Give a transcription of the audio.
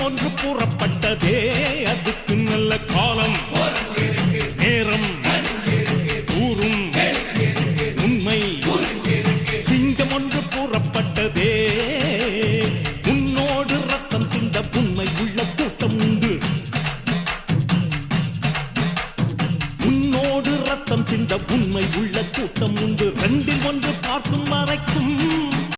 ஒன்று கூறப்பட்டதே அதுக்கு நல்ல காலம் நேரம் ஊரும் உண்மை சிங்கம் ஒன்று கூறப்பட்டதே உன்னோடு ரத்தம் சிந்த உண்மை உள்ள கூட்டம் உண்டு உன்னோடு ரத்தம் சிந்த உண்மை உள்ள கூட்டம் உண்டு ரெண்டில் ஒன்று